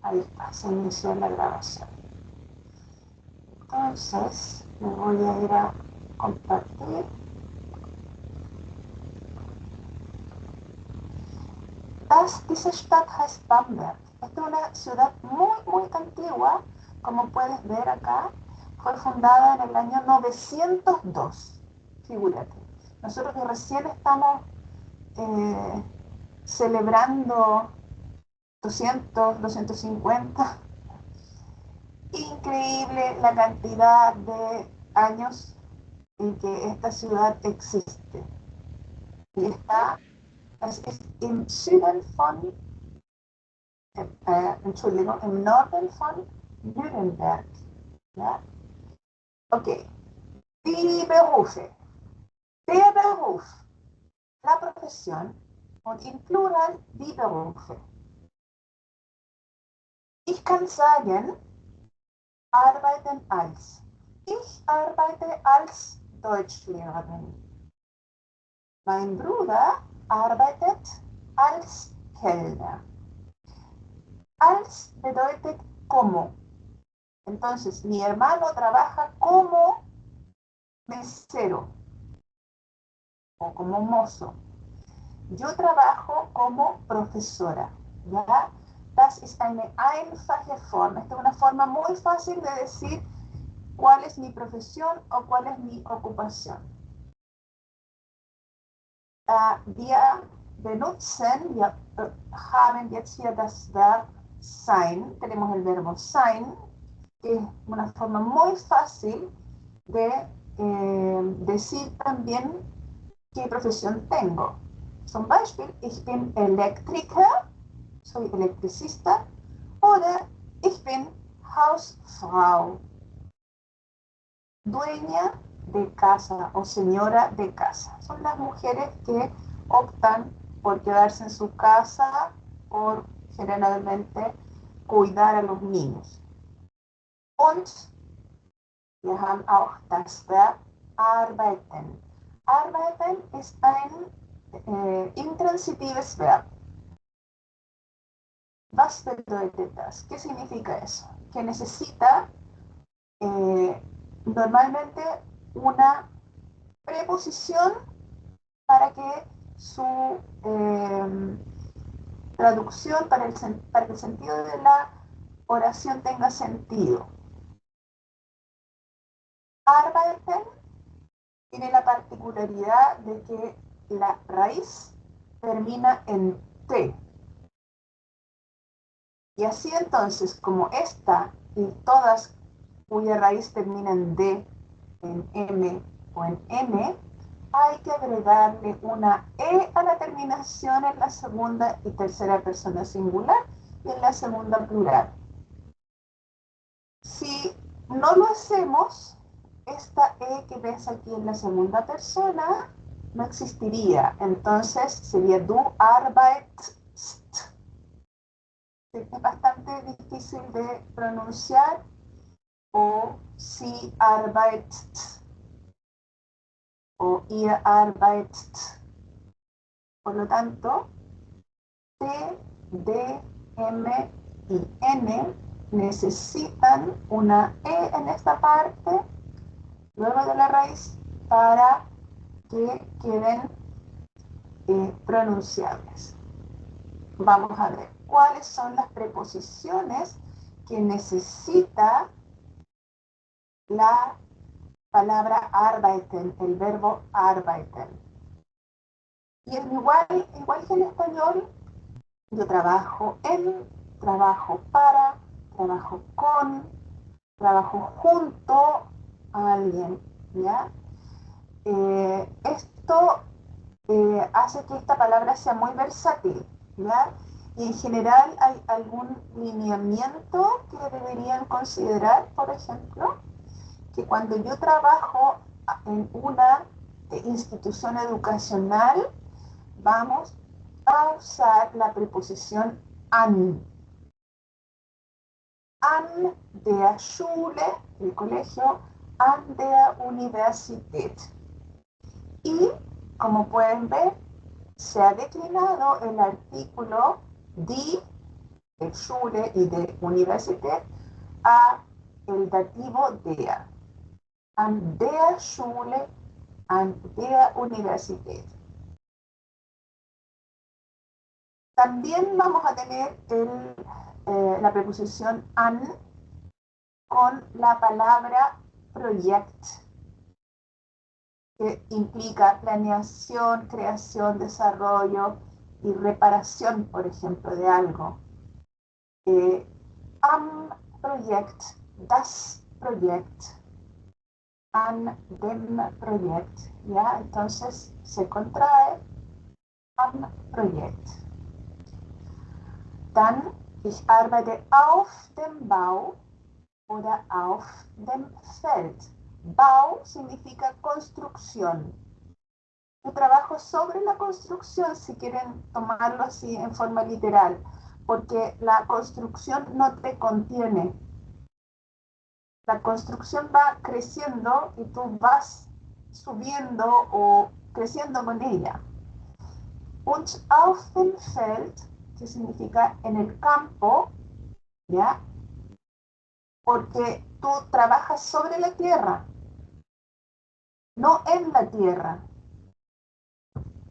Ahí está, se inició la grabación. Entonces, me voy a ir a compartir. Diese Stadt heißt Bamberg. Esta es una ciudad muy antigua, como puedes ver acá. Fue fundada en el año 902. Figúrate. Nosotros que recién estamos celebrando 200, 250. Increíble la cantidad de años en que esta ciudad existe. Y está, es im Süden von, Entschuldigung, im Norden von Nürnberg. ¿Ya? Ok. Die Berufe. Der Beruf. La profesión. Und in Plural die Berufe. Ich kann sagen, arbeiten als. Ich arbeite als Deutschlehrerin. Mein Bruder arbeitet als Kellner. Als bedeutet como. Entonces, mi hermano trabaja como mesero o como mozo. Yo trabajo como profesora. ¿Ya? Das ist eine einfache Form. Esta es una forma muy fácil de decir cuál es mi profesión o cuál es mi ocupación. Wir benutzen, wir haben jetzt hier das Verb sein. Tenemos el verbo sein, que es una forma muy fácil de decir también qué profesión tengo. Zum Beispiel, ich bin Elektriker, soy electricista, oder ich bin Hausfrau, dueña de casa o señora de casa. Son las mujeres que optan por quedarse en su casa, por generalmente cuidar a los niños. Und wir haben auch das Verb arbeiten. Arbeiten ist ein intransitives Verb. Was bedeutet das? ¿Qué significa eso? Que necesita normalmente una preposición para que su traducción, para que el sentido de la oración tenga sentido. Arbeiten tiene la particularidad de que la raíz termina en T. Y así entonces, como esta y todas cuya raíz termina en D, en M o en N, hay que agregarle una E a la terminación en la segunda y tercera persona singular y en la segunda plural. Si no lo hacemos, esta E que ves aquí en la segunda persona no existiría. Entonces sería du arbeitst. Es bastante difícil de pronunciar. O sie arbeitet o ihr arbeitet. Por lo tanto, T, D, M y N necesitan una E en esta parte, luego de la raíz, para que queden pronunciables. Vamos a ver cuáles son las preposiciones que necesita la palabra arbeiten, el verbo arbeiten. Y es igual que en español, yo trabajo en, trabajo para, trabajo con, trabajo junto a alguien, ¿ya? Esto hace que esta palabra sea muy versátil, ¿ya? Y en general hay algún lineamiento que deberían considerar, por ejemplo, que cuando yo trabajo en una institución educacional, vamos a usar la preposición an. An der Schule, el colegio, an der Universität. Y, como pueden ver, se ha declinado el artículo die Schule y de Universität a el dativo der. An der Schule, an der Universität. También vamos a tener la preposición an con la palabra Projekt, que implica planeación, creación, desarrollo y reparación, por ejemplo, de algo. Am Projekt, das Projekt, an dem Projekt, ¿ya? Entonces se contrae am Projekt. Dann, ich arbeite auf dem Bau oder auf dem Feld. Bau significa construcción. Yo trabajo sobre la construcción, si quieren tomarlo así en forma literal, porque la construcción no te contiene. La construcción va creciendo y tú vas subiendo o creciendo con ella. Und auf dem Feld, que significa en el campo, ¿ya? Porque tú trabajas sobre la tierra, no en la tierra.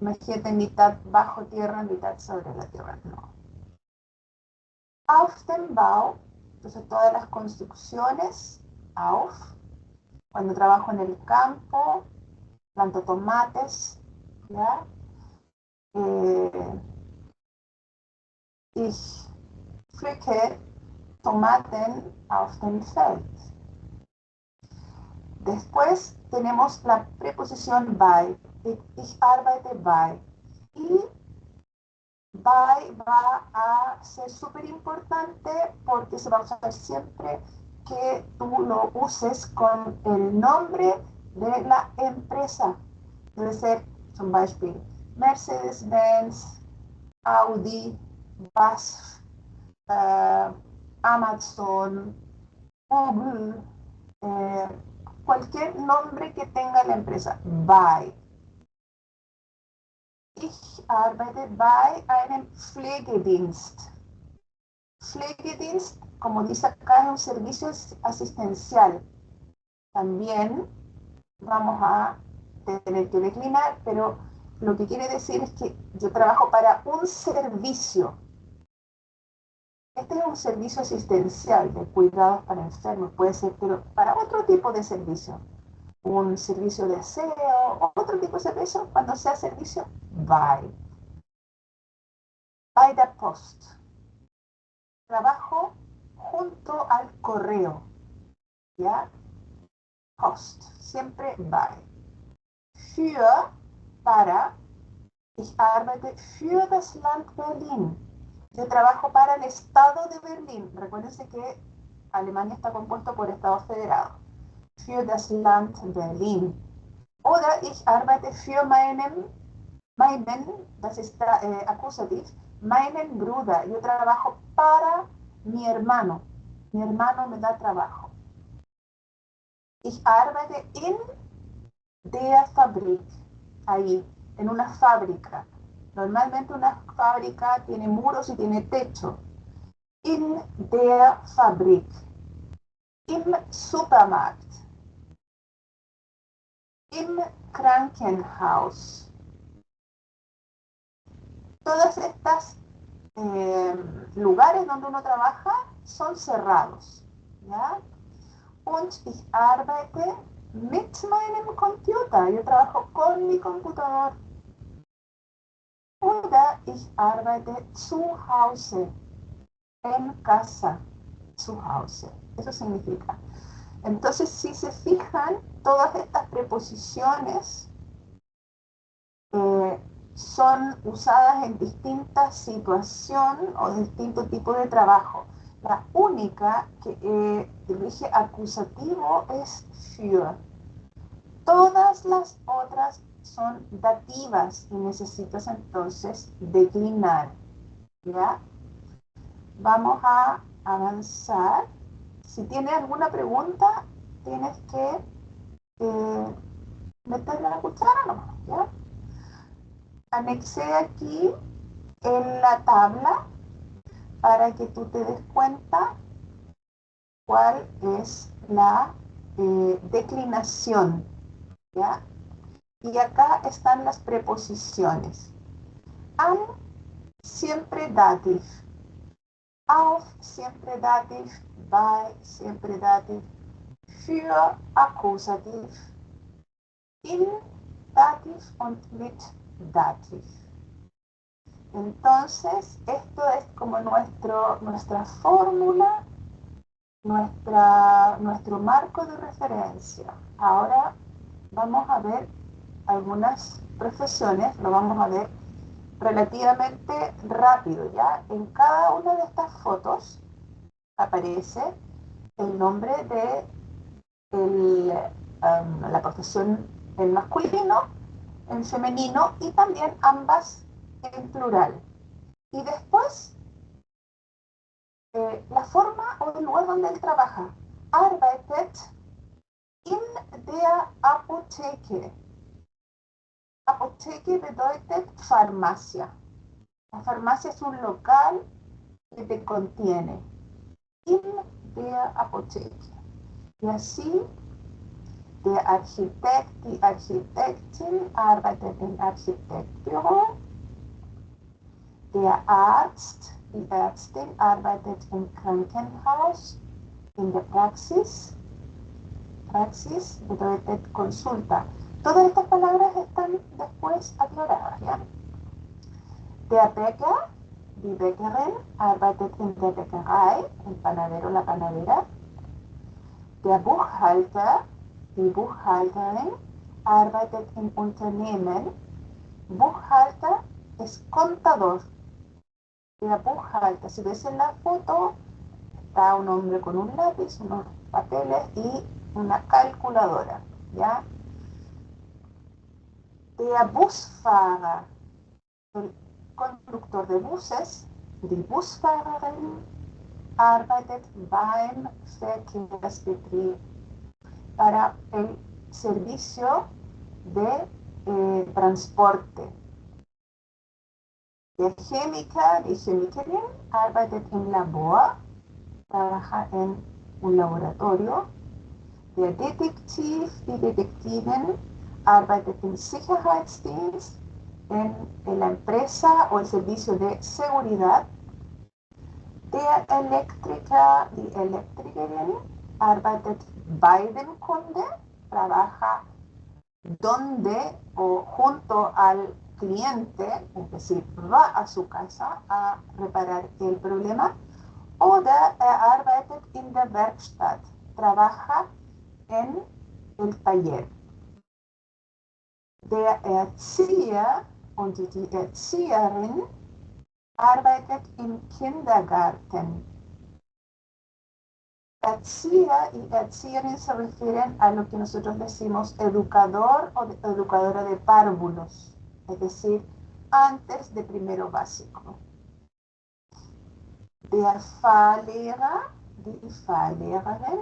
Imagínate mitad bajo tierra, mitad sobre la tierra, no. Auf dem Bau, entonces todas las construcciones, auf, cuando trabajo en el campo, planto tomates, ¿ya? Ich pflücke Tomaten auf dem Feld. Después tenemos la preposición bei. Ich arbeite bei. Y bei va a ser súper importante porque se va a usar siempre que tú lo uses con el nombre de la empresa. Debe ser, zum Beispiel, Mercedes-Benz, Audi, BASF, Amazon, Google, cualquier nombre que tenga la empresa. Bei. Ich arbeite bei einem Pflegedienst. Pflegedienst, como dice acá, es un servicio asistencial. También vamos a tener que declinar, pero lo que quiere decir es que yo trabajo para un servicio. Este es un servicio asistencial de cuidados para enfermos, puede ser, pero para otro tipo de servicio. Un servicio de aseo o otro tipo de servicio, cuando sea servicio, bei. Bei der Post. Trabajo junto al correo, ¿ya? Post, siempre bei. Für, para, ich arbeite für das Land Berlin. Yo trabajo para el Estado de Berlín. Recuérdense que Alemania está compuesto por Estados federados. Für das Land Berlin. Oder ich arbeite für meinen, das ist Akkusativ, meinen Bruder. Yo trabajo para mi hermano. Mi hermano me da trabajo. Ich arbeite in der Fabrik. Ahí, en una fábrica. Normalmente una fábrica tiene muros y tiene techo. In der Fabrik. Im Supermarkt. Im Krankenhaus. Todas estas lugares donde uno trabaja son cerrados, ¿ya? Und ich arbeite mit meinem Computer. Yo trabajo con mi computador. Oder ich arbeite zu Hause. En casa. Zu Hause. Eso significa. Entonces, si se fijan, todas estas preposiciones son usadas en distintas situaciones o distintos tipos de trabajo. La única que dirige acusativo es für. Todas las otras son dativas y necesitas entonces declinar, ¿ya? Vamos a avanzar. Si tienes alguna pregunta, tienes que meterle la cuchara nomás, ¿ya? Anexé aquí en la tabla para que tú te des cuenta cuál es la declinación, ¿ya? Y acá están las preposiciones. Am, siempre dativ. Auf, siempre dativ. Bei, siempre dativ. Für, Akkusativ. In, dativ und mit dativ. Entonces, esto es como nuestra fórmula, nuestro marco de referencia. Ahora vamos a ver algunas profesiones, lo vamos a ver relativamente rápido, ¿ya? En cada una de estas fotos aparece el nombre de la profesión en masculino, en femenino y también ambas en plural. Y después, la forma o el lugar donde él trabaja. Arbeitet in der Apotheke. Apotheke bedeutet farmacia. La farmacia es un local que te contiene. In der Apotheke. Y así, der Architekt, die Architektin arbeitet im Architektbüro. Der Arzt, die Ärztin arbeitet im Krankenhaus, in der Praxis. Praxis bedeutet consulta. Todas estas palabras están después aclaradas, ¿ya? Der Bäcker, die Bäckerin, arbeitet in der Bäckerei, el panadero, la panadera. Der Buchhalter, die Buchhalterin, arbeitet im Unternehmen. Buchhalter es contador. Der Buchhalter, si ves en la foto, está un hombre con un lápiz, unos papeles y una calculadora, ¿ya? Der Busfahrer, el conductor de buses, die Busfahrerin arbeitet beim Verkehrsbetrieb, para el servicio de transporte. Der Chemiker, die Chemikerin arbeitet im Labor, trabaja en un laboratorio. Der Detektiv, die Detektivin arbeitet im Sicherheitsdienst, en la empresa o el servicio de seguridad. Der Elektriker, die Elektrikerin arbeitet bei dem Kunde, trabaja donde o junto al cliente, es decir, va a su casa a reparar el problema. Oder arbeitet in der Werkstatt, trabaja en el taller. Der Erzieher und die Erzieherin arbeitet im Kindergarten. Erzieher y Erzieherin se refieren a lo que nosotros decimos educador o educadora de párvulos, es decir, antes de primero básico. Der Fahrlehrer, die Fahrlehrerin,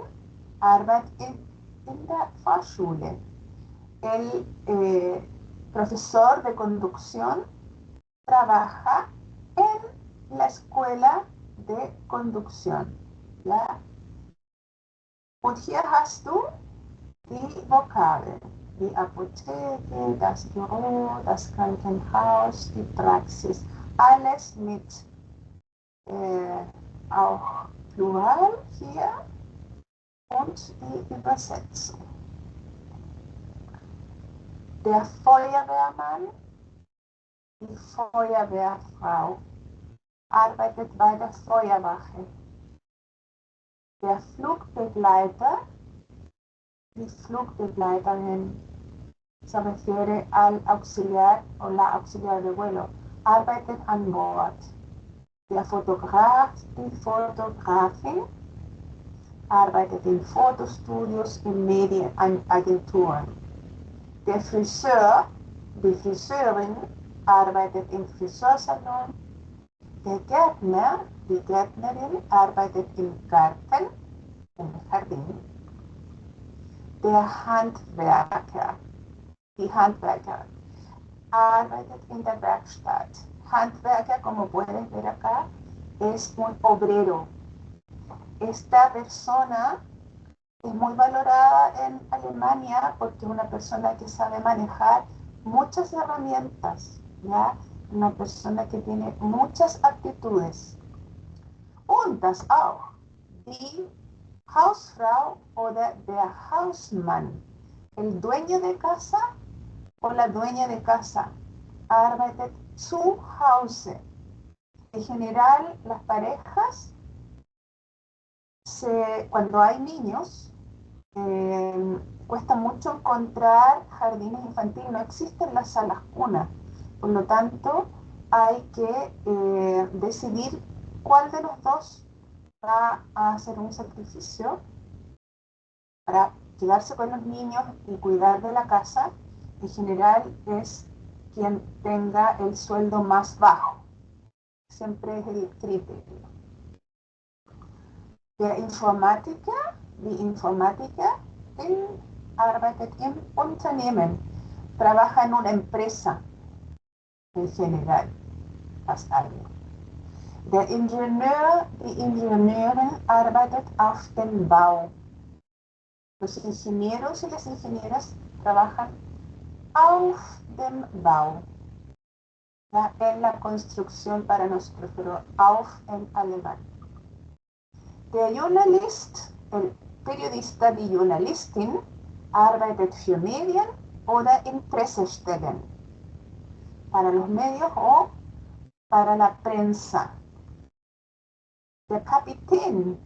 arbeitet in der Fahrschule. El profesor de conducción trabaja en la escuela de conducción. ¿Ya? Und hier hast du die Vokabeln. Die Apotheke, das Büro, das Krankenhaus, die Praxis. Alles mit auch Plural hier und die Übersetzung. Der Feuerwehrmann, die Feuerwehrfrau arbeitet bei der Feuerwache. Der Flugbegleiter, die Flugbegleiterin, se refiere al auxiliar o la auxiliar de vuelo, arbeitet an Bord. Der Fotograf, die Fotografin, arbeitet in Fotostudios, in Medienagenturen. Der Friseur, die Friseurin, arbeitet im Friseursalon. Der Gärtner, die Gärtnerin, arbeitet im Garten, im Jardin. Der Handwerker, die Handwerker, arbeitet in der Werkstatt. Handwerker, como puedes ver acá, es un obrero. Esta persona es muy valorada en Alemania porque es una persona que sabe manejar muchas herramientas, ¿ya? Una persona que tiene muchas aptitudes. Und das auch. Die Hausfrau oder der Hausmann, el dueño de casa o la dueña de casa, arbeitet zu Hause. En general, las parejas, cuando hay niños, cuesta mucho encontrar jardines infantiles, no existen las salas cuna. Por lo tanto, hay que decidir cuál de los dos va a hacer un sacrificio para quedarse con los niños y cuidar de la casa. En general es quien tenga el sueldo más bajo. Siempre es el criterio. Die Informatiker arbeitet im Unternehmen, trabaja en una empresa en general, fast alle. Der Ingenieur, die Ingenieurin arbeitet auf dem Bau. Los ingenieros y las ingenieras trabajan auf dem Bau, ¿ya? En la construcción para nosotros, pero auf en alemán. Der Journalist, el periodista, die Journalistin, arbeitet für Medien oder in Pressestellen, para los medios o para la prensa. Der Kapitän,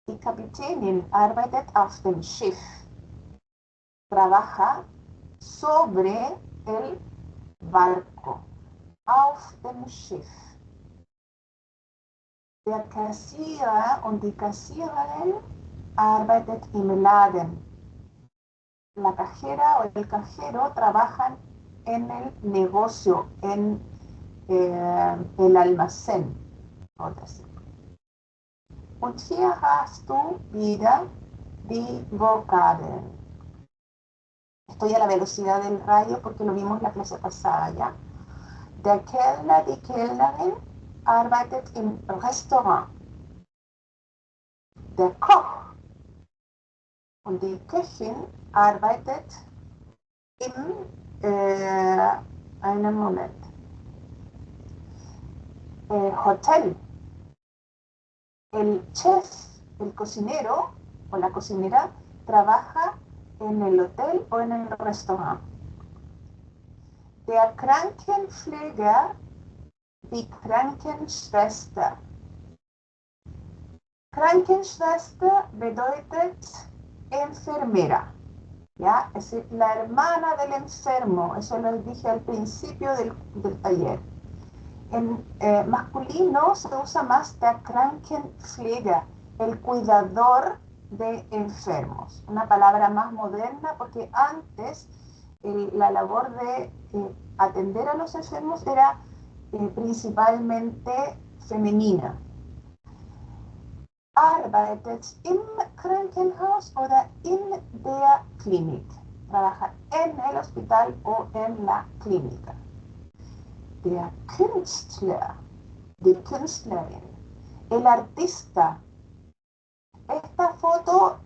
die Kapitänin, arbeitet auf dem Schiff, trabaja sobre el barco, auf dem Schiff. Der Kassierer und die Kassiererin arbeitet im Laden. La cajera o el cajero trabajan en el negocio, en el almacén. Und hier hast du wieder die Vokabeln. Estoy a la velocidad del rayo porque lo vimos la clase pasada, ¿ya? Der Kellner, die Kellnerin arbeitet im Restaurant. Der Koch und die Köchin arbeitet im, einen Moment, Hotel. El chef, el cocinero o la cocinera trabaja en el hotel o en el restaurante. Der Krankenpfleger, die Krankenschwester. Krankenschwester bedeutet enfermera, ¿ya? Es decir, la hermana del enfermo, eso lo dije al principio del taller. En masculino se usa más der Krankenpfleger, el cuidador de enfermos. Una palabra más moderna porque antes la labor de atender a los enfermos era principalmente femenina. Arbeitet im Krankenhaus oder in der Klinik. Trabaja en el hospital o en la clínica. Der Künstler, die Künstlerin, el artista. Esta foto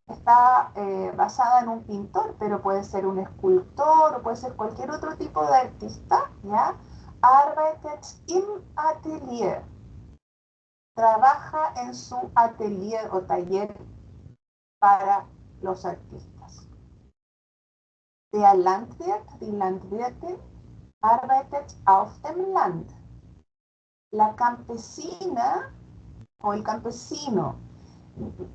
está basada en un pintor, pero puede ser un escultor o puede ser cualquier otro tipo de artista, ¿ya? Arbeitet im Atelier. Trabaja en su atelier o taller para los artistas. Der Landwirt, die Landwirtin, arbeitet auf dem Land. La campesina o el campesino,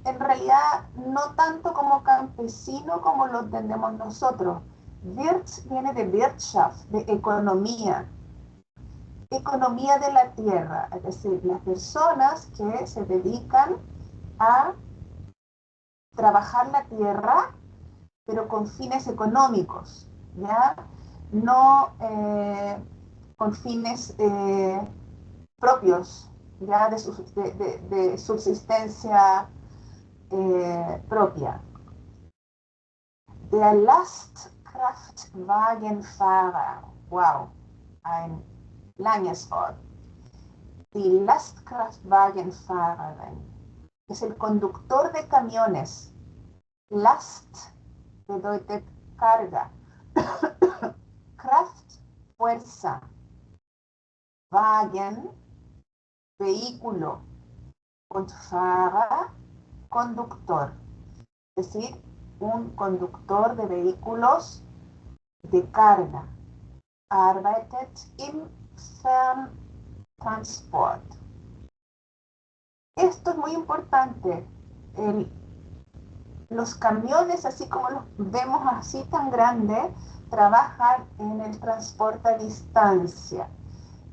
en realidad no tanto como campesino como lo entendemos nosotros. Wirt viene de Wirtschaft, de economía. Economía de la tierra, es decir, las personas que se dedican a trabajar la tierra, pero con fines económicos, ¿ya? No con fines propios, ya de subsistencia propia. Der Lastkraftwagenfahrer, wow, ein langes Wort. Die Lastkraftwagenfahrerin es el conductor de camiones. Last bedeutet carga. Kraft, fuerza. Wagen, vehículo. Und Fahrer, conductor. Es decir, un conductor de vehículos de carga. Arbeitet im Ferntransport. Esto es muy importante. Los camiones, así como los vemos así tan grandes, trabajan en el transporte a distancia.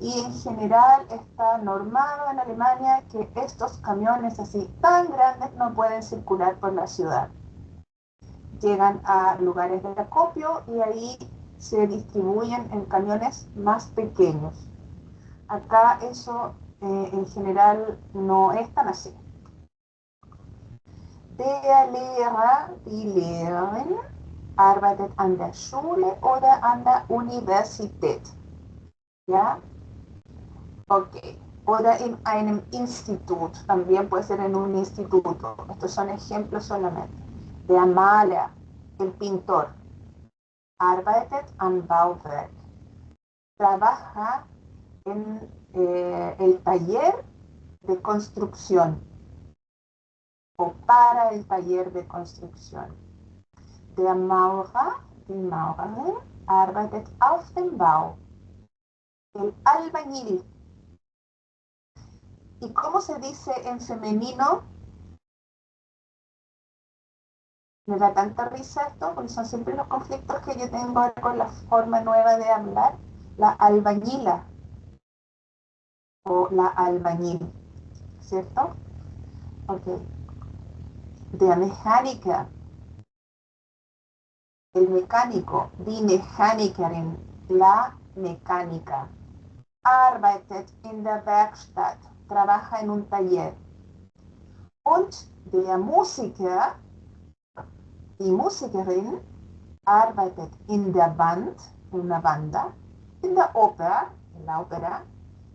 Y en general está normado en Alemania que estos camiones así tan grandes no pueden circular por la ciudad. Llegan a lugares de acopio y ahí se distribuyen en camiones más pequeños. Acá eso en general no es tan así. Der Lehrer, die Lehrerin, arbeitet an der Schule oder an der Universität. ¿Ya? Ok. Oder in einem Institut. También puede ser en un instituto. Estos son ejemplos solamente. Der Maler, el pintor. Arbeitet am Bauwerk. Trabaja en el taller de construcción o para el taller de construcción. Der Maurer, die Maurerin, arbeitet auf dem Bau. El albañil. ¿Y cómo se dice en femenino? Me da tanta risa esto, porque son siempre los conflictos que yo tengo ahora con la forma nueva de hablar. La albañila o la albañil, ¿cierto? Ok. Der Mechaniker, el mecánico. Die Mechanikerin, la mecánica. Arbeitet in der Werkstatt, trabaja en un taller. Und der Musiker, die Musikerin, arbeitet in der Band, en una banda, in der Oper, en la ópera,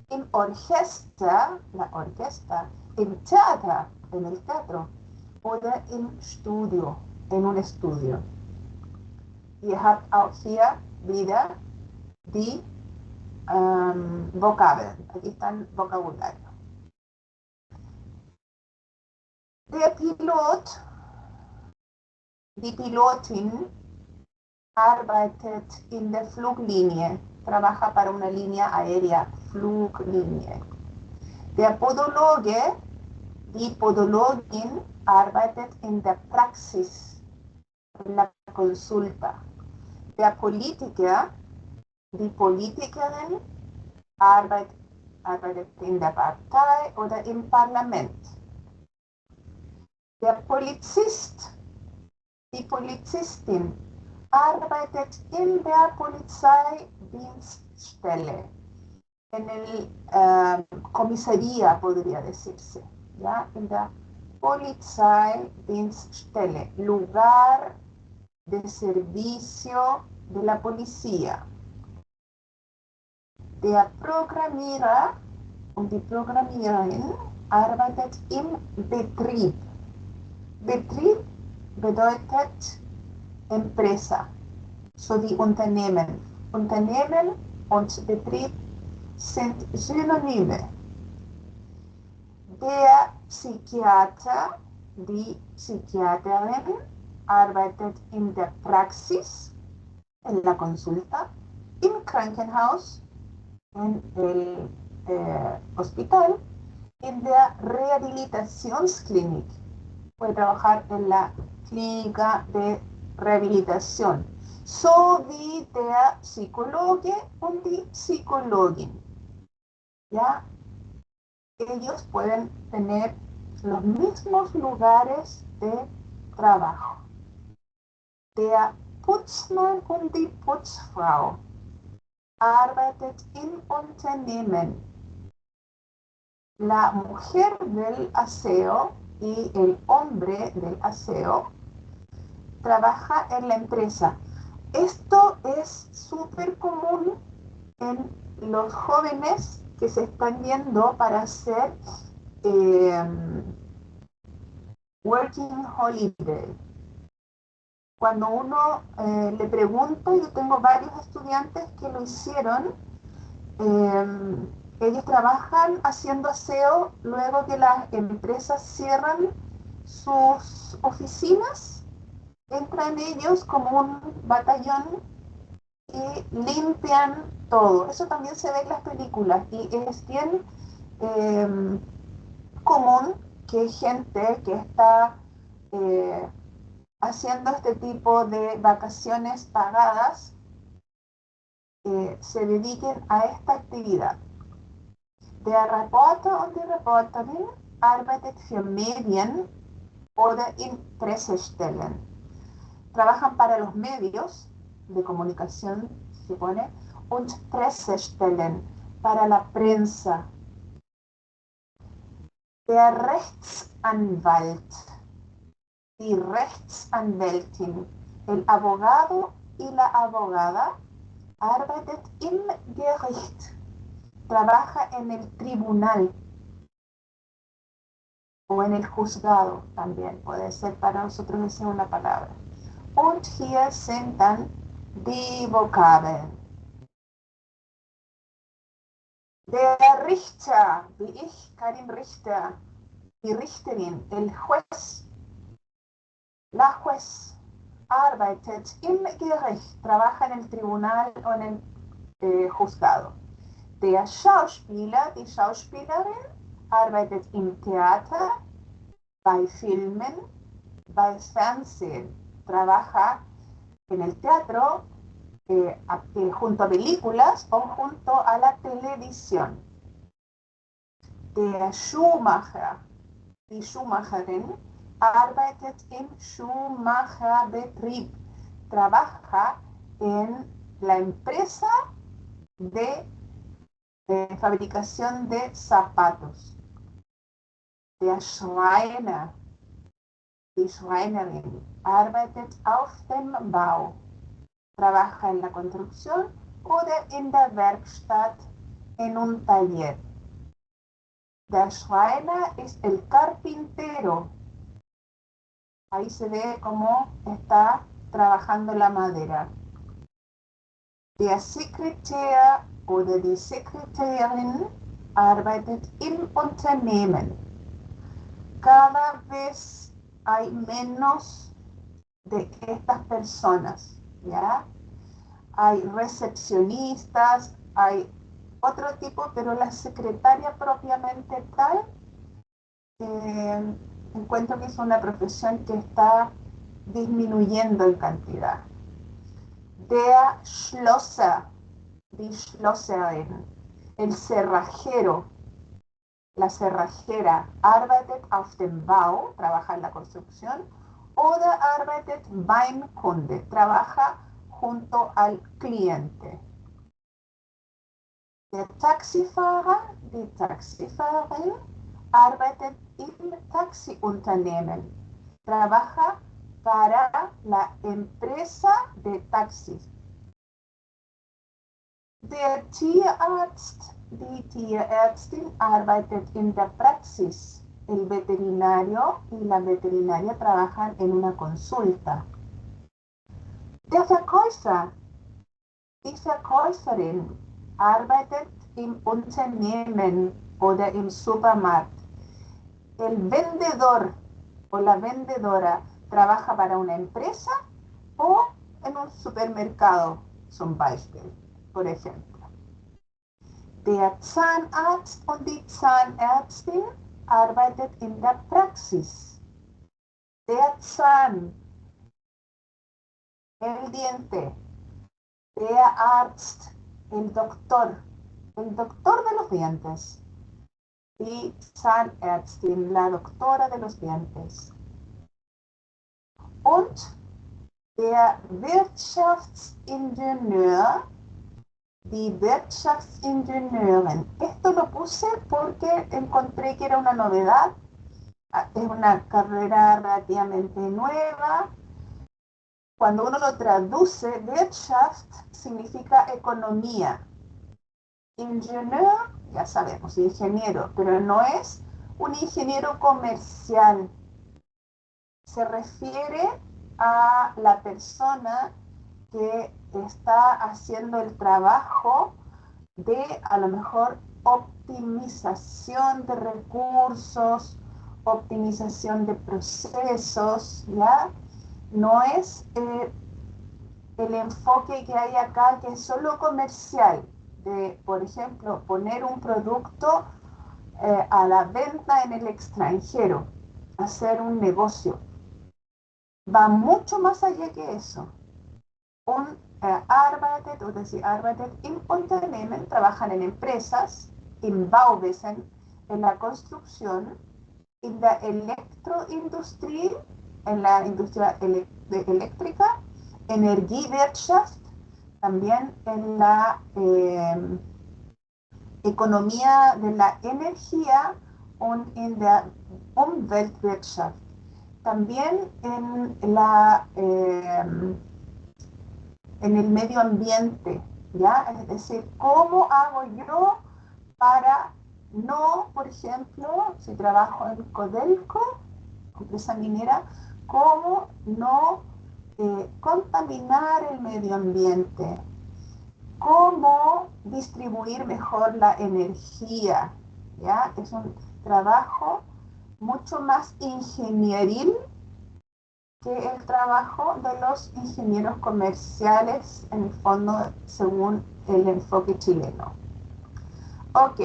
im Orchester, la orquesta, im Theater, en el teatro, oder im Studio, en un estudio. Ihr habt auch hier wieder die Vokabeln. Aquí están vocabulario. Der Pilot, die Pilotin, arbeitet in der Fluglinie, trabaja para una línea aérea, Fluglinie. Der Podologe, die Podologin, arbeitet in der Praxis, en la consulta. Der Politiker, die Politikerin, arbeitet in der Partei oder im Parlament. Der Polizist, die Polizistin, arbeitet in der Polizeidienststelle, en el comisaría podría decirse, ¿ya? En der Polizeidienststelle, lugar de servicio de la policía. Der Programmierer und die Programmiererin arbeitet im Betrieb. Betrieb bedeutet Empresa, so wie Unternehmen. Unternehmen und Betrieb sind Synonyme. Der Psychiater, die Psychiaterin, arbeitet in der Praxis, en la consulta, im Krankenhaus, en el hospital, en der Rehabilitationsklinik. Puede trabajar en la clínica de rehabilitación. So wie der Psychologe und die Psychologin. ¿Ya? Ellos pueden tener los mismos lugares de trabajo. Der Putzmann und die Putzfrau arbeitet in Unternehmen. La mujer del aseo y el hombre del aseo trabaja en la empresa. Esto es súper común en los jóvenes que se están yendo para hacer working holiday. Cuando uno le pregunta, yo tengo varios estudiantes que lo hicieron, ellos trabajan haciendo aseo luego que las empresas cierran sus oficinas, entran ellos como un batallón y limpian todo. Eso también se ve en las películas y es bien común que gente que está haciendo este tipo de vacaciones pagadas se dediquen a esta actividad. Der Reporter und die Reporterin arbeitet für Medien oder in Pressestellen. Trabajan para los medios de comunicación, se pone, und Pressestellen, para la prensa. Der Rechtsanwalt, die Rechtsanwältin, el abogado y la abogada, arbeitet im Gericht, trabaja en el tribunal o en el juzgado también, puede ser para nosotros decir una palabra. Und hier sind dann die Vokabeln. Der Richter, wie ich, Karin Richter, die Richterin, el juez, la juez, arbeitet im Gericht, trabaja en el tribunal o en el juzgado. Der Schauspieler, die Schauspielerin, arbeitet im Theater, bei Filmen, bei Fernsehen, trabaja en el teatro, junto a películas o junto a la televisión. Der Schuhmacher, die Schuhmacherin, arbeitet im Schuhmacherbetrieb, trabaja en la empresa de fabricación de zapatos. Der Schreiner, die Schreinerin, arbeitet auf dem Bau, trabaja en la construcción oder in der Werkstatt, en un taller. Der Schreiner es el carpintero. Ahí se ve cómo está trabajando la madera. Der Sekretär oder die Sekretärin arbeitet im Unternehmen. Cada vez hay menos de estas personas, ¿ya? Hay recepcionistas, hay otro tipo, pero la secretaria propiamente tal, encuentro que es una profesión que está disminuyendo en cantidad. Der Schlosser, die Schlosserin, el cerrajero, la cerrajera, arbeitet auf dem Bau, trabaja en la construcción, oder arbeitet beim Kunde, trabaja junto al cliente. Der Taxifahrer, die Taxifahrerin, arbeitet im Taxiunternehmen, trabaja para la empresa de taxis. Der Tierarzt, die Tierärztin, arbeitet in der Praxis. El veterinario y la veterinaria trabajan en una consulta. Der Verkäufer, die Verkäuferin, arbeitet im Unternehmen oder im Supermarkt. El vendedor o la vendedora trabaja para una empresa o en un supermercado, zum Beispiel, por ejemplo. Der Zahnarzt und die Zahnärztin arbeitet in der Praxis. Der Zahn, el diente. Der Arzt, el doctor de los dientes. Die Zahnärztin, la doctora de los dientes. Und der Wirtschaftsingenieur, die Wirtschaftsingenieurin. Esto lo puse porque encontré que era una novedad. Es una carrera relativamente nueva. Cuando uno lo traduce, Wirtschaft significa economía. Ingenieur ya sabemos, ingeniero, pero no es un ingeniero comercial. Se refiere a la persona que está haciendo el trabajo de, a lo mejor, optimización de recursos, optimización de procesos, ¿ya? No es el enfoque que hay acá, que es solo comercial, de, por ejemplo, poner un producto a la venta en el extranjero, hacer un negocio. Va mucho más allá que eso. Un arbeitet, oder sie arbeitet im Unternehmen, trabajan en empresas, im Bauwesen, en la construcción, en la electroindustrie, en la industria eléctrica, Energiewirtschaft, también en la economía de la energía und in der Umweltwirtschaft. También en el medio ambiente, ¿ya? Es decir, ¿cómo hago yo para no, por ejemplo, si trabajo en Codelco, empresa minera, cómo no contaminar el medio ambiente? ¿Cómo distribuir mejor la energía? ¿Ya? Es un trabajo mucho más ingenieril que el trabajo de los ingenieros comerciales, en el fondo, según el enfoque chileno. Ok.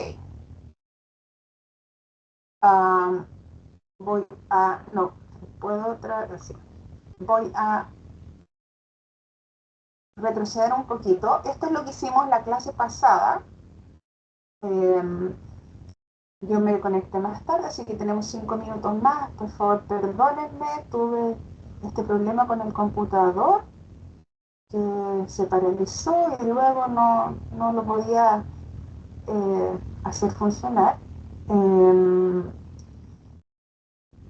Voy a, no, puedo traducir. Voy a retroceder un poquito. Esto es lo que hicimos la clase pasada. Yo me conecté más tarde, así que tenemos 5 minutos más. Por favor, perdónenme, tuve este problema con el computador que se paralizó y luego no lo podía hacer funcionar.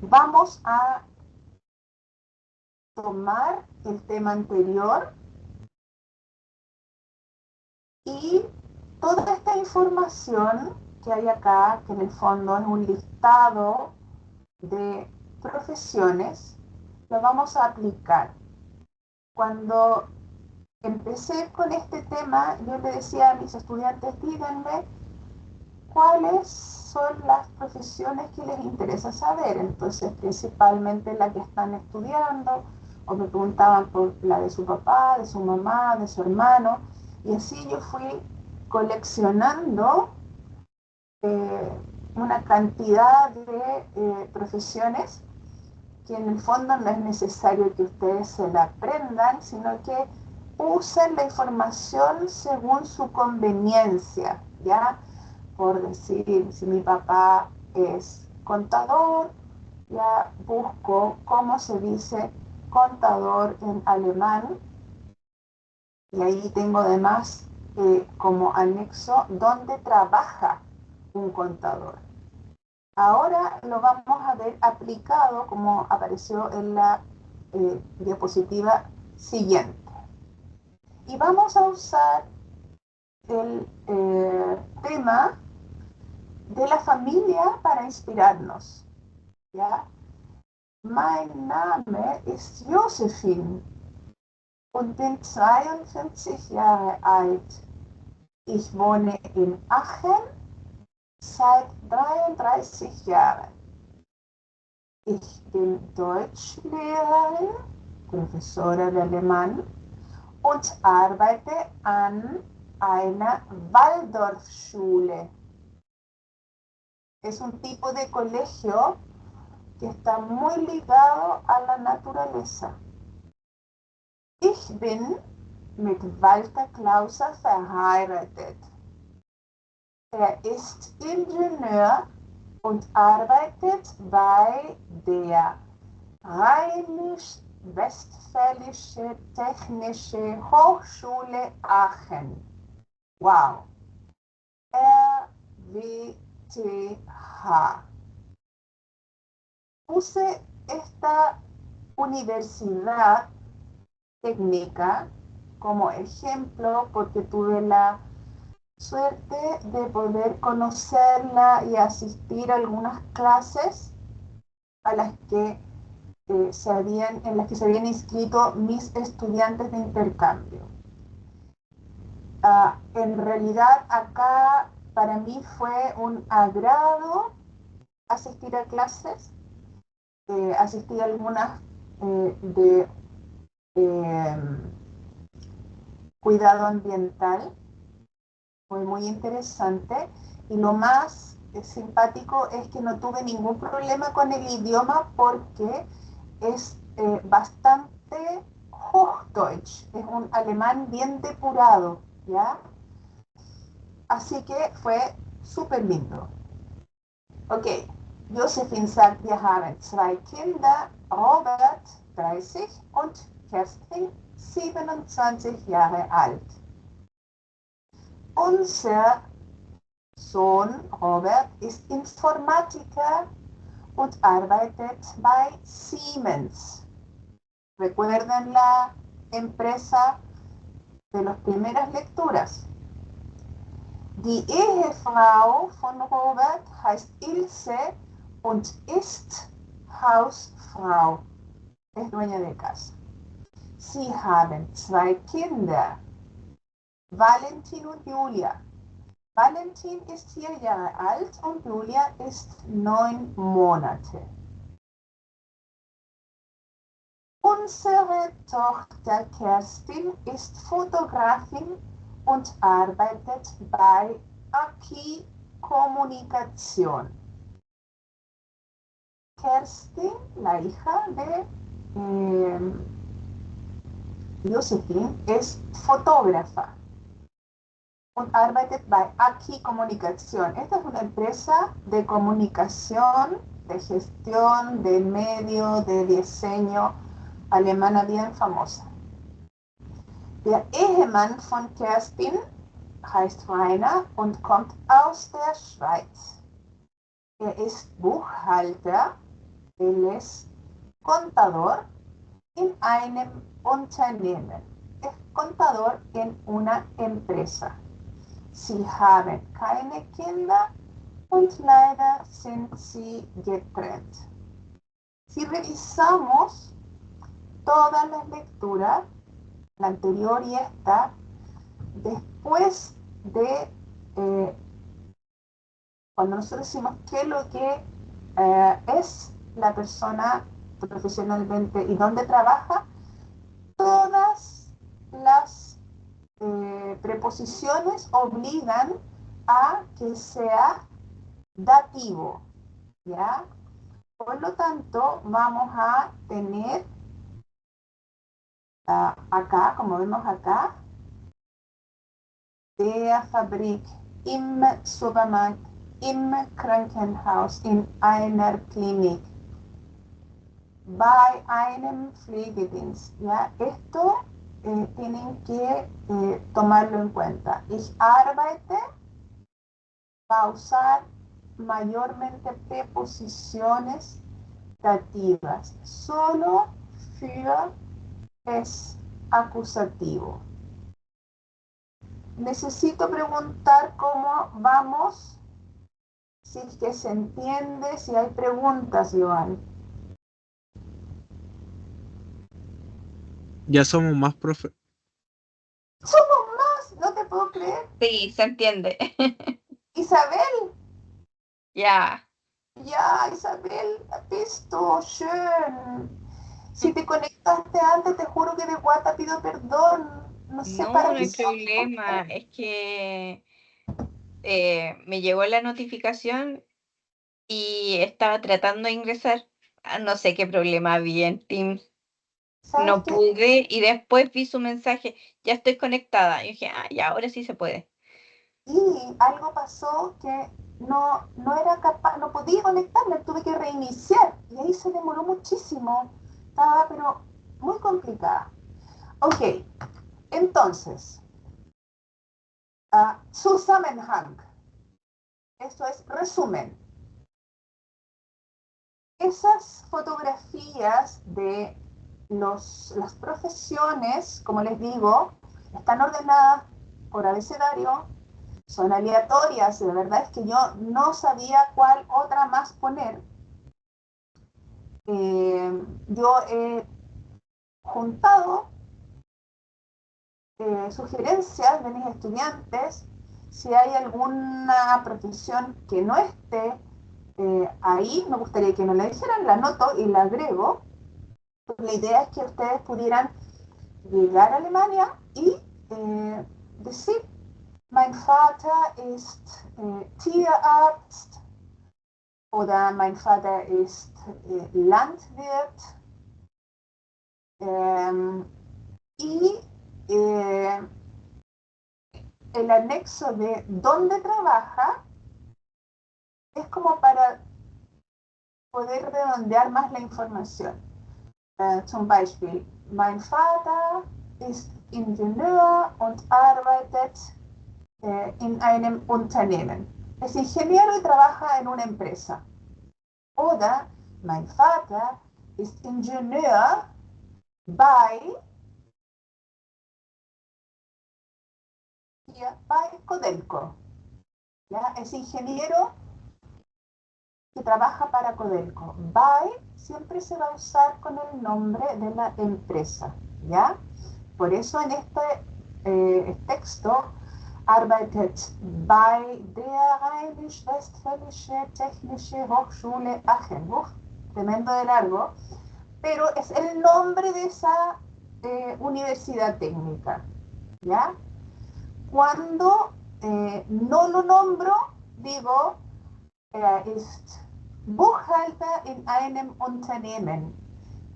Vamos a tomar el tema anterior y toda esta información que hay acá, que en el fondo es un listado de profesiones, lo vamos a aplicar. Cuando empecé con este tema, yo le decía a mis estudiantes, díganme cuáles son las profesiones que les interesa saber. Entonces, principalmente la que están estudiando, o me preguntaban por la de su papá, de su mamá, de su hermano, y así yo fui coleccionando una cantidad de profesiones que en el fondo no es necesario que ustedes se la aprendan, sino que usen la información según su conveniencia, ¿ya? Por decir, si mi papá es contador, ya busco cómo se dice contador en alemán, y ahí tengo además como anexo dónde trabaja un contador. Ahora lo vamos a ver aplicado como apareció en la diapositiva siguiente. Y vamos a usar el tema de la familia para inspirarnos. ¿Ya? Mein Name ist Josephine und bin 52 Jahre alt. Ich wohne in Aachen seit 33 Jahren. Ich bin Deutschlehrerin, Professora de Alemán und arbeite an einer Waldorfschule. Es un tipo de colegio que está muy ligado a la naturaleza. Ich bin mit Walter Klauser verheiratet. Er ist Ingenieur und arbeitet bei der Rheinisch-Westfälische Technische Hochschule Aachen. Wow. RWTH. Puse esta universidad técnica como ejemplo porque tuve la suerte de poder conocerla y asistir a algunas clases a las que en las que se habían inscrito mis estudiantes de intercambio. En realidad acá para mí fue un agrado asistir a clases, asistí a algunas de cuidado ambiental, fue muy interesante, y lo más simpático es que no tuve ningún problema con el idioma porque es bastante Hochdeutsch, es un alemán bien depurado, ¿ya? Así que fue súper lindo. Ok, Josephine sagt, wir haben zwei Kinder, Robert 30 und Kerstin 27 Jahre alt. Unser Sohn Robert ist Informatiker und arbeitet bei Siemens. Recuerden la empresa de las primeras lecturas. Die Ehefrau von Robert heißt Ilse und ist Hausfrau. Es dueña de casa. Sie haben zwei Kinder, Valentin und Julia. Valentin ist 4 Jahre alt und Julia ist 9 Monate. Unsere Tochter Kerstin ist Fotografin und arbeitet bei Aki Kommunikation. Kerstin, la hija de Josephine, es fotógrafa und arbeitet bei Aki Kommunikation. Esta es una empresa de comunicación, de gestión, de medio, de diseño alemana bien famosa. Der Ehemann von Kerstin heißt Rainer und kommt aus der Schweiz. Er ist Buchhalter, él es contador in einem Unternehmen. Es contador en una empresa. Sie haben keine Kinder und leider sind sie getrennt. Si revisamos todas las lecturas, la anterior y esta, después de cuando nosotros decimos qué es lo que es la persona profesionalmente y dónde trabaja, todas las preposiciones obligan a que sea dativo, ¿ya? Por lo tanto, vamos a tener acá, como vemos acá, der Fabrik, im Supermarkt, im Krankenhaus, in einer Klinik, bei einem Pflegedienst. ¿Ya? Esto tienen que tomarlo en cuenta. Ich arbeite va a usar mayormente preposiciones dativas. Solo für es acusativo. Necesito preguntar cómo vamos, si es que se entiende, si hay preguntas, Joan. Ya somos más profe. ¡Somos más! No te puedo creer. Sí, se entiende. Isabel. Ya. Ja, Isabel, bist du schön. Si te conectaste antes, te juro que de guata pido perdón. No sé No, para no qué hay problema. Es que me llegó la notificación y estaba tratando de ingresar. No sé qué problema había en Teams. No pude y después vi su mensaje. Ya estoy conectada. Y dije, ya, ahora sí se puede. Y algo pasó que no era capaz, no podía conectarme, tuve que reiniciar. Y ahí se demoró muchísimo. Estaba, pero muy complicada. Ok, entonces, Zusammenhang. Esto es resumen. Esas fotografías de las profesiones, como les digo, están ordenadas por abecedario, son aleatorias, de verdad es que yo no sabía cuál otra más poner. Yo he juntado sugerencias de mis estudiantes, si hay alguna profesión que no esté ahí, me gustaría que me la dijeran, la anoto y la agrego. La idea es que ustedes pudieran llegar a Alemania y decir, mein Vater ist Tierarzt oder mein Vater ist Landwirt. Y el anexo de dónde trabaja es como para poder redondear más la información. Zum Beispiel, mein Vater ist Ingenieur und arbeitet in einem Unternehmen. Es ingeniero y trabaja en una empresa. Oder, mein Vater ist Ingenieur bei Codelco. ¿Ya? Es ingeniero que trabaja para Codelco. By siempre se va a usar con el nombre de la empresa, ¿ya? Por eso en este texto arbeitet bei der Rheinisch-Westfälische Technische Hochschule Aachen. Tremendo de largo, pero es el nombre de esa universidad técnica, ¿ya? Cuando no lo nombro, digo, ist Buchhalter in einem Unternehmen.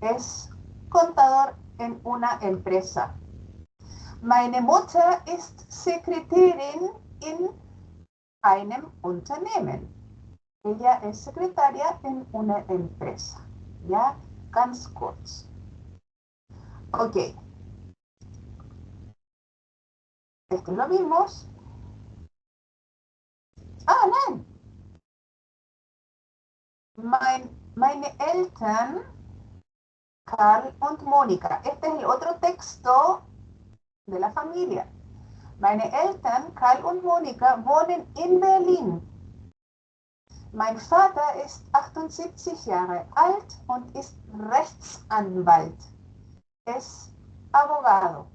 Es contador en una empresa. Meine Mutter ist Sekretärin in einem Unternehmen. Ella es secretaria en una empresa. ¿Ya? Ganz kurz. Ok. Esto lo vimos. Ah, nein. Meine Eltern, Karl und Monika. Este es el otro texto de la familia. Meine Eltern, Karl und Monika, wohnen in Berlin. Mein Vater ist 78 Jahre alt und ist Rechtsanwalt. Es abogado.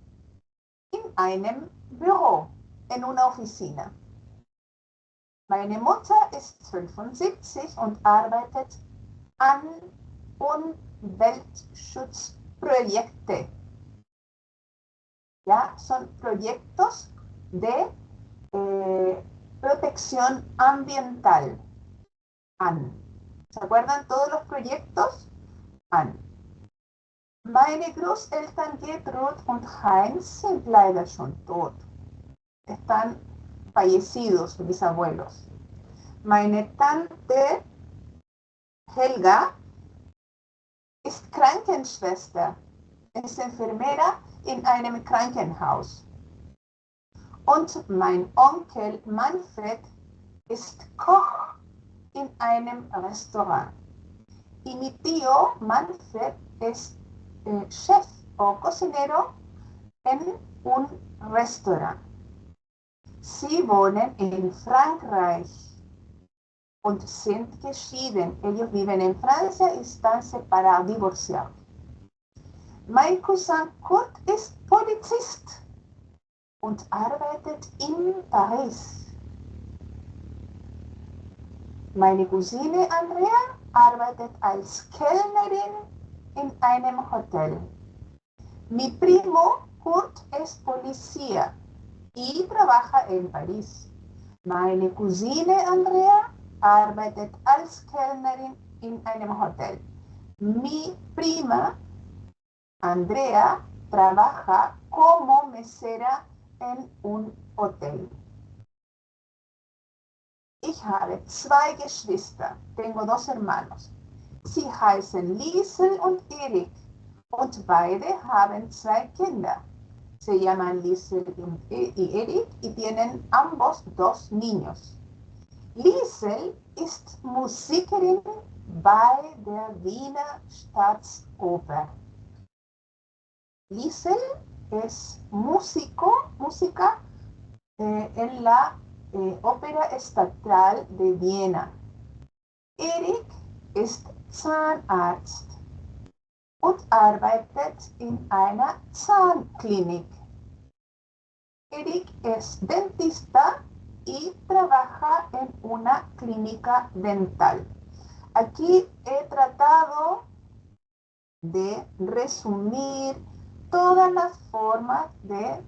In einem Büro, en una oficina. Meine Mutter ist 75 und arbeitet an Umweltschutzprojekte. ¿Ya? Son proyectos de protección ambiental. An. ¿Se acuerdan todos los proyectos? An. Meine Großeltern Gertrud und Heinz sind leider schon tot. Están fallecidos mis abuelos. Meine Tante Helga ist Krankenschwester. Es enfermera in einem Krankenhaus. Und mein Onkel Manfred ist Koch in einem Restaurant. Y mi tío Manfred es chef o cocinero en un restaurant. Sie wohnen in Frankreich und sind geschieden. Ellos viven en Francia y están separados, divorciados. Mein Cousin Kurt ist Polizist und arbeitet in Paris. Meine Cousine Andrea arbeitet als Kellnerin in einem Hotel. Mi primo Kurt es policía y trabaja en París. Meine Cousine Andrea arbeitet als Kellnerin in einem Hotel. Mi prima Andrea trabaja como mesera en un hotel. Ich habe 2 Geschwister. Tengo 2 hermanos. Sie heißen Liesel und Erik und beide haben 2 Kinder. Se llaman Liesel y Erik y tienen ambos 2 niños. Liesel ist Musikerin bei der Wiener Staatsoper. Liesel es música en la Ópera Estatal de Viena. Erik ist Zahnarzt und arbeitet in einer Zahnklinik. Erik es dentista y trabaja en una clínica dental. Aquí he tratado de resumir todas las formas de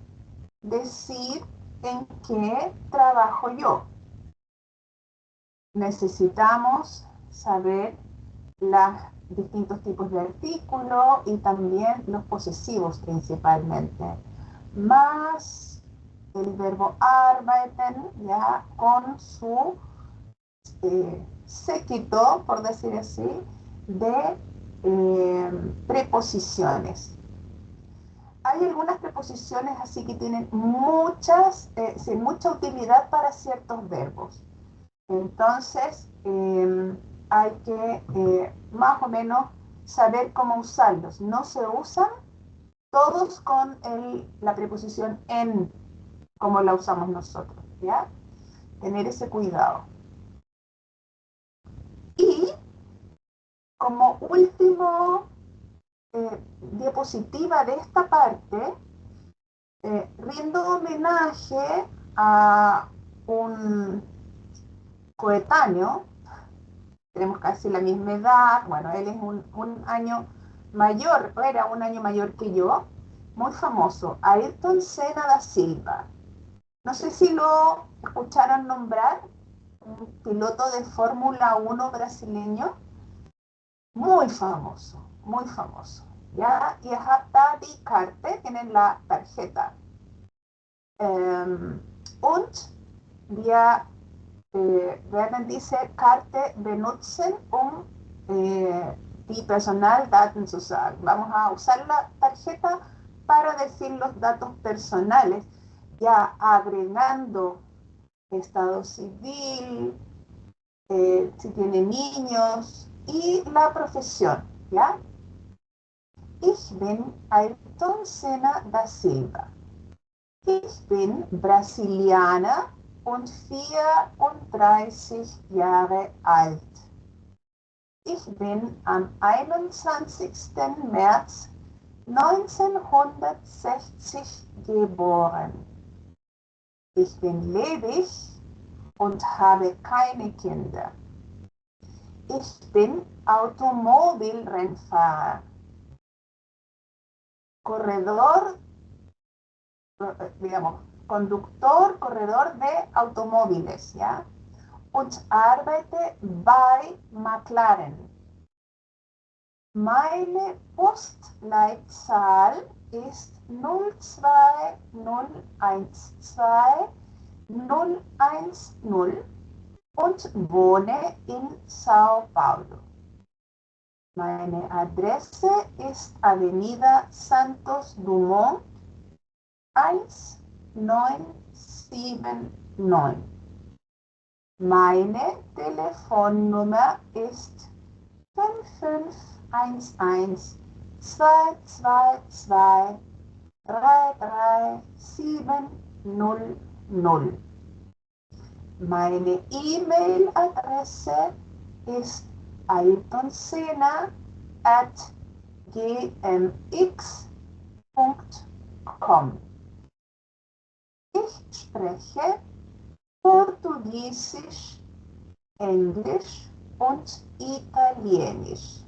decir en qué trabajo yo. Necesitamos saber los distintos tipos de artículos y también los posesivos principalmente, más el verbo arbeiten, ya con su séquito, por decir así, de preposiciones. Hay algunas preposiciones así que tienen mucha utilidad para ciertos verbos. Entonces, hay que más o menos saber cómo usarlos. No se usan todos con la preposición en, como la usamos nosotros, ¿ya? Tener ese cuidado. Y como último diapositiva de esta parte, rindo homenaje a un coetáneo, tenemos casi la misma edad, bueno, él es un año mayor, era un año mayor que yo, muy famoso, Ayrton Senna da Silva. No sé si lo escucharon nombrar, un piloto de Fórmula 1 brasileño, muy famoso, muy famoso. ¿Ya? Y está die Karte, tienen la tarjeta. Und wir werden diese Karte benutzen, die Personaldaten zu sagen. Vamos a usar la tarjeta para decir los datos personales, ya agregando estado civil, si tiene niños y la profesión, ¿ya? Ich bin Ayrton Senna da Silva. Ich bin Brasilianer und 34 Jahre alt. Ich bin am 21. März 1960 geboren. Ich bin ledig und habe keine Kinder. Ich bin Automobilrennfahrer. Corredor, digamos, conductor, corredor de automóviles, ¿ya? Und arbeite bei McLaren. Meine Postleitzahl ist 02012 010 und wohne in Sao Paulo. Meine Adresse ist Avenida Santos Dumont 1979. Meine Telefonnummer ist 5511 222 33700. Meine E-Mail-Adresse ist ayrtonsenna@gmx.com. Ich spreche Portugiesisch, Englisch und Italienisch.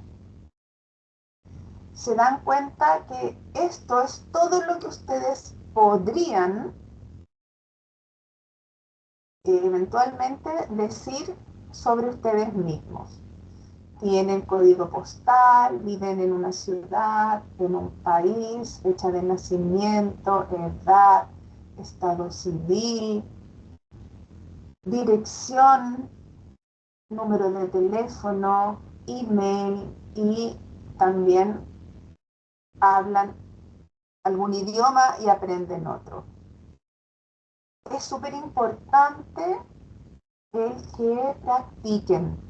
Se dan cuenta que esto es todo lo que ustedes podrían eventualmente decir sobre ustedes mismos. Tienen código postal, viven en una ciudad, en un país, fecha de nacimiento, edad, estado civil, dirección, número de teléfono, email y también hablan algún idioma y aprenden otro. Es súper importante el que practiquen.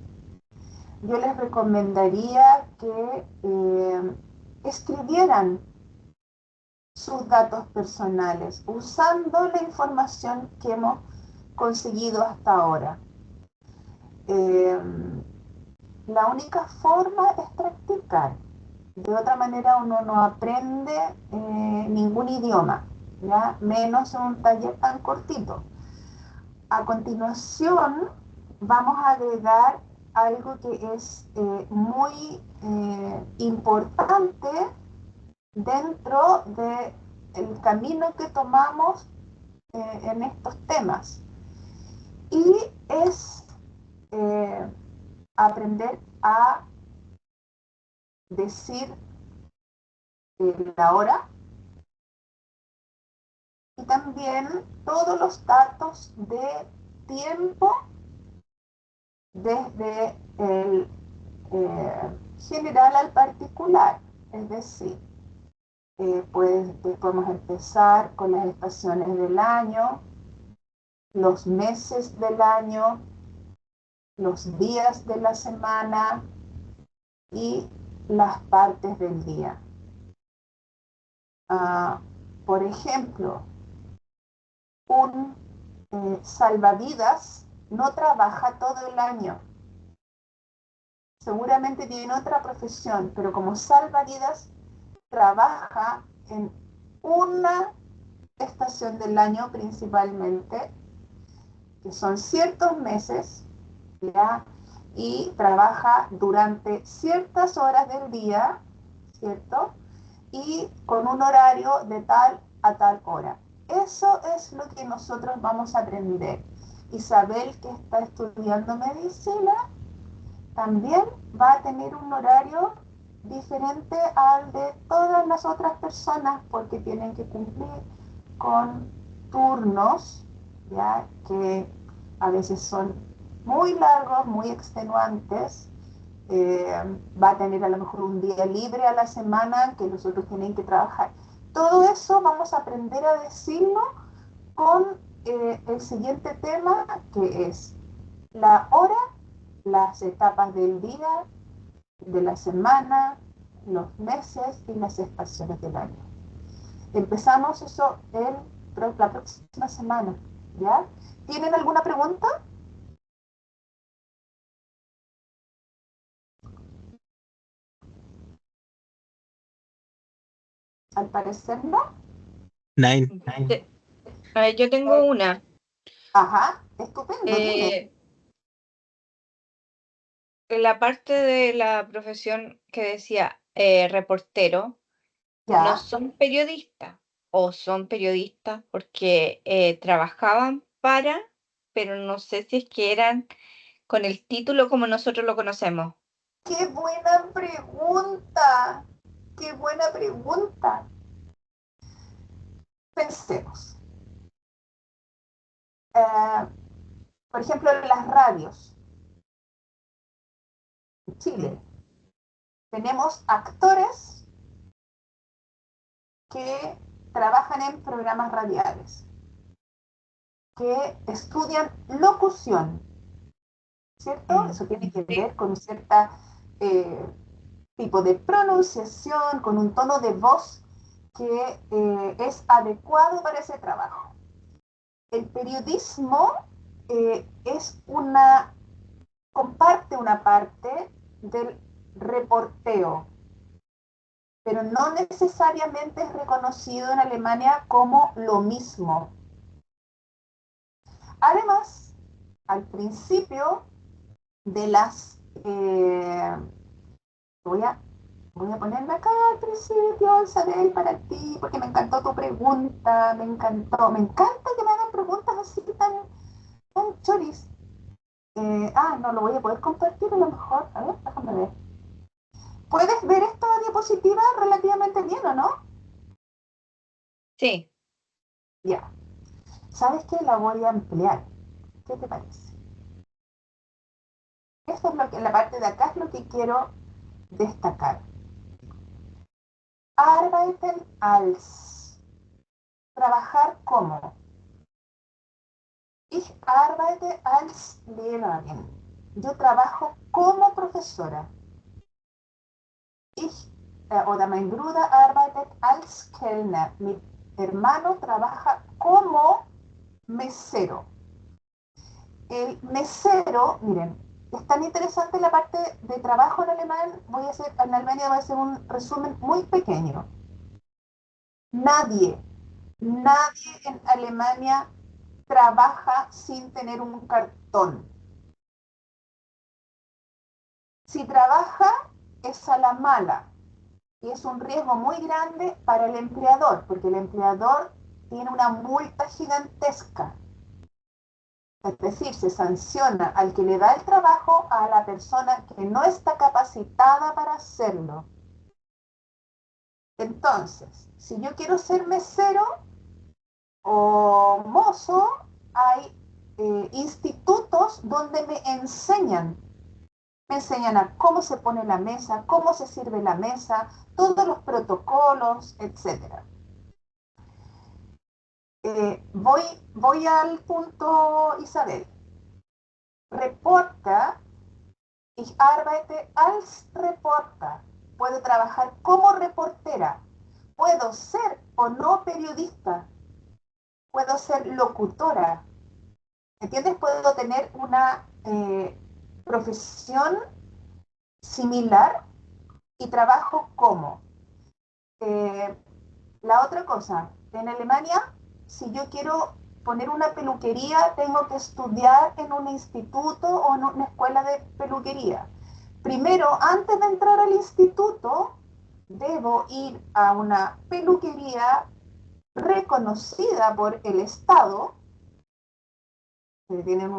Yo les recomendaría que escribieran sus datos personales usando la información que hemos conseguido hasta ahora. La única forma es practicar. De otra manera uno no aprende ningún idioma, ¿ya? Menos en un taller tan cortito. A continuación vamos a agregar algo que es muy importante dentro del camino que tomamos en estos temas. Y es aprender a decir la hora y también todos los datos de tiempo desde el general al particular. Es decir, podemos empezar con las estaciones del año, los meses del año, los días de la semana y las partes del día. Por ejemplo, un salvavidas no trabaja todo el año. Seguramente tiene otra profesión, pero como salvavidas trabaja en una estación del año principalmente, que son ciertos meses, ¿ya? Y trabaja durante ciertas horas del día, ¿cierto? Y con un horario de tal a tal hora. Eso es lo que nosotros vamos a aprender. Isabel, que está estudiando medicina, también va a tener un horario diferente al de todas las otras personas porque tienen que cumplir con turnos, ya que a veces son muy largos, muy extenuantes. Va a tener a lo mejor un día libre a la semana que los otros tienen que trabajar. Todo eso vamos a aprender a decirlo con el siguiente tema, que es la hora, las etapas del día, de la semana, los meses y las estaciones del año. Empezamos eso la próxima semana, ¿ya? ¿Tienen alguna pregunta? Al parecer no. Nine. A ver, yo tengo una. Ajá, estupendo, dime. En la parte de la profesión que decía reportero, no Ya. son periodistas o son periodistas porque trabajaban para, pero no sé si es que eran con el título como nosotros lo conocemos. ¡Qué buena pregunta! ¡Qué buena pregunta! Pensemos. Por ejemplo, en las radios en Chile tenemos actores que trabajan en programas radiales, que estudian locución, ¿cierto? Eso tiene que ver con un cierto tipo de pronunciación, con un tono de voz que es adecuado para ese trabajo. El periodismo comparte una parte del reporteo, pero no necesariamente es reconocido en Alemania como lo mismo. Además, al principio de las... voy a ponerme acá al principio, Isabel, para ti, porque me encantó tu pregunta, me encantó. Me encanta que me hagan preguntas así tan choris. No lo voy a poder compartir a lo mejor. A ver, déjame ver. ¿Puedes ver esta diapositiva relativamente bien o no? Sí, Ya. ¿Sabes qué? La voy a ampliar. ¿Qué te parece? Esto es lo que, la parte de acá es lo que quiero destacar. Arbeiten als. Trabajar como. Ich arbeite als Lehrerin. Yo trabajo como profesora. Oder mein Bruder arbeitet als Kellner. Mi hermano trabaja como mesero. El mesero, miren, es tan interesante la parte de trabajo en alemán, en Alemania voy a hacer un resumen muy pequeño. Nadie, nadie en Alemania trabaja sin tener un cartón. Si trabaja, es a la mala. Y es un riesgo muy grande para el empleador, porque el empleador tiene una multa gigantesca. Es decir, se sanciona al que le da el trabajo a la persona que no está capacitada para hacerlo. Entonces, si yo quiero ser mesero o mozo, hay institutos donde me enseñan a cómo se pone la mesa, cómo se sirve la mesa, todos los protocolos, etc. Voy al punto, Isabel. Reporta, ich arbeite als Reporter. Puedo trabajar como reportera. Puedo ser o no periodista. Puedo ser locutora. ¿Entiendes? Puedo tener una profesión similar y trabajo como. Eh, la otra cosa, en Alemania, si yo quiero poner una peluquería, tengo que estudiar en un instituto o en una escuela de peluquería. Primero, antes de entrar al instituto, debo ir a una peluquería reconocida por el Estado, que tienen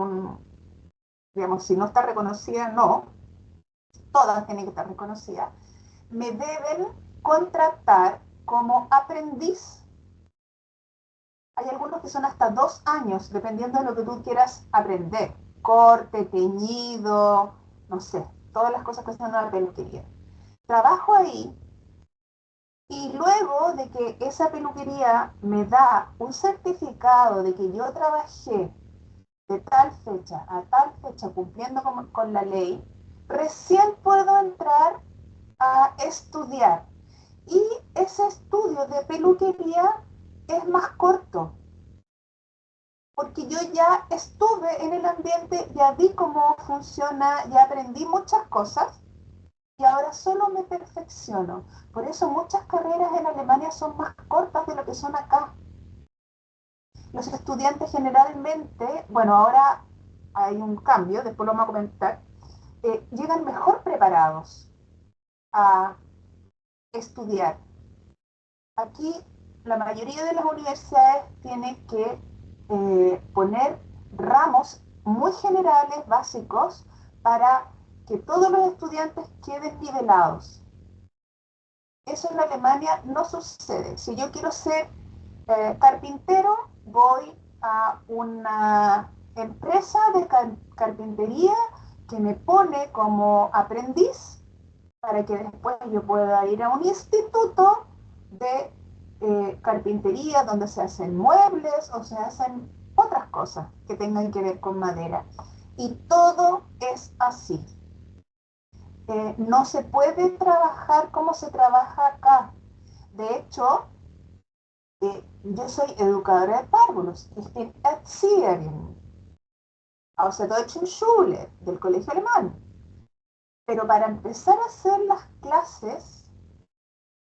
digamos, si no está reconocida, no, todas tienen que estar reconocidas, me deben contratar como aprendiz. Hay algunos que son hasta 2 años, dependiendo de lo que tú quieras aprender. Corte, teñido, no sé, todas las cosas que hacen en una peluquería. Trabajo ahí y luego de que esa peluquería me da un certificado de que yo trabajé de tal fecha a tal fecha cumpliendo con la ley, recién puedo entrar a estudiar. Y ese estudio de peluquería es más corto, porque yo ya estuve en el ambiente, ya vi cómo funciona, ya aprendí muchas cosas y ahora solo me perfecciono. Por eso muchas carreras en Alemania son más cortas de lo que son acá. Los estudiantes generalmente, bueno, ahora hay un cambio, después lo vamos a comentar, llegan mejor preparados a estudiar. Aquí la mayoría de las universidades tienen que poner ramos muy generales, básicos, para que todos los estudiantes queden nivelados. Eso en Alemania no sucede. Si yo quiero ser carpintero, voy a una empresa de carpintería que me pone como aprendiz para que después yo pueda ir a un instituto de carpintería donde se hacen muebles o se hacen otras cosas que tengan que ver con madera. Y todo es así. No se puede trabajar como se trabaja acá. De hecho, yo soy educadora de párvulos. Ich bin Erzieherin aus der Deutschen Schule, del colegio alemán. Pero para empezar a hacer las clases,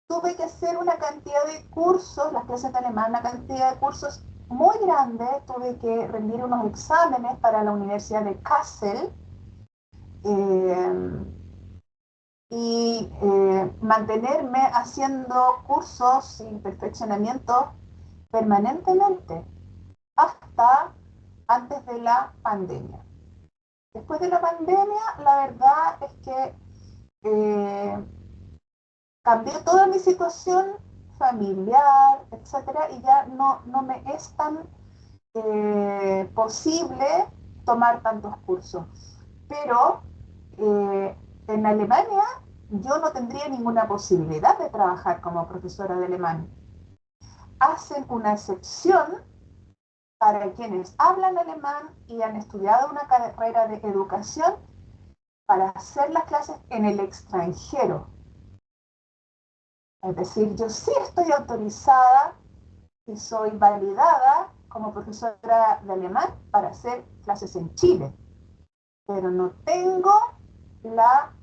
tuve que hacer una cantidad de cursos, las clases de alemán, una cantidad de cursos muy grande. Tuve que rendir unos exámenes para la Universidad de Kassel eh, y mantenerme haciendo cursos y perfeccionamiento permanentemente hasta antes de la pandemia. Después de la pandemia, la verdad es que eh, cambió toda mi situación familiar, etcétera, y ya no me es tan posible tomar tantos cursos. Pero en Alemania yo no tendría ninguna posibilidad de trabajar como profesora de alemán. Hacen una excepción para quienes hablan alemán y han estudiado una carrera de educación para hacer las clases en el extranjero. Es decir, yo sí estoy autorizada y soy validada como profesora de alemán para hacer clases en Chile, pero no tengo la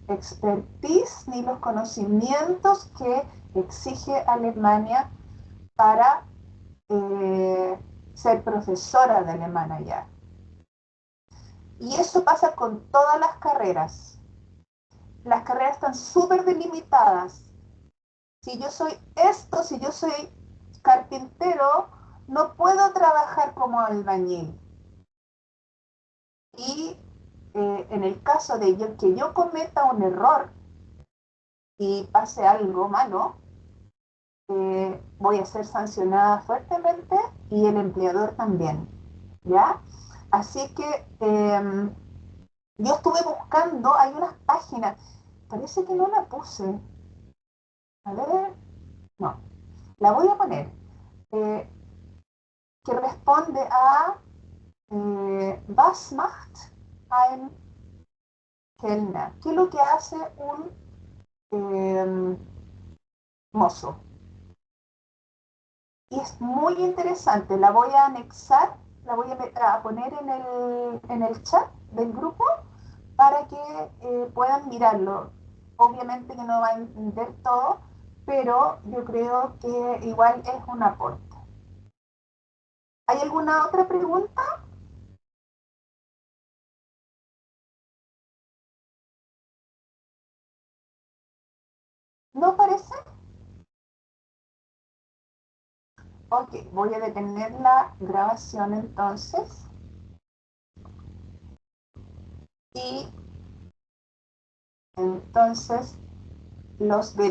expertise ni los conocimientos que exige Alemania para ser profesora de alemán allá. Y eso pasa con todas las carreras. Las carreras están súper delimitadas. Si yo soy esto, si yo soy carpintero, no puedo trabajar como albañil. Y en el caso de que yo cometa un error y pase algo malo, voy a ser sancionada fuertemente y el empleador también, ¿ya? Así que yo estuve buscando, hay unas páginas, parece que no la puse, a ver, no, la voy a poner, eh, que responde a Was macht ein Kellner? ¿Qué es lo que hace un mozo? Y es muy interesante, la voy a anexar, la voy a poner en el chat del grupo para que puedan mirarlo. Obviamente que no va a entender todo, pero yo creo que igual es un aporte. ¿Hay alguna otra pregunta? ¿No parece? Ok, voy a detener la grabación entonces y entonces los veré.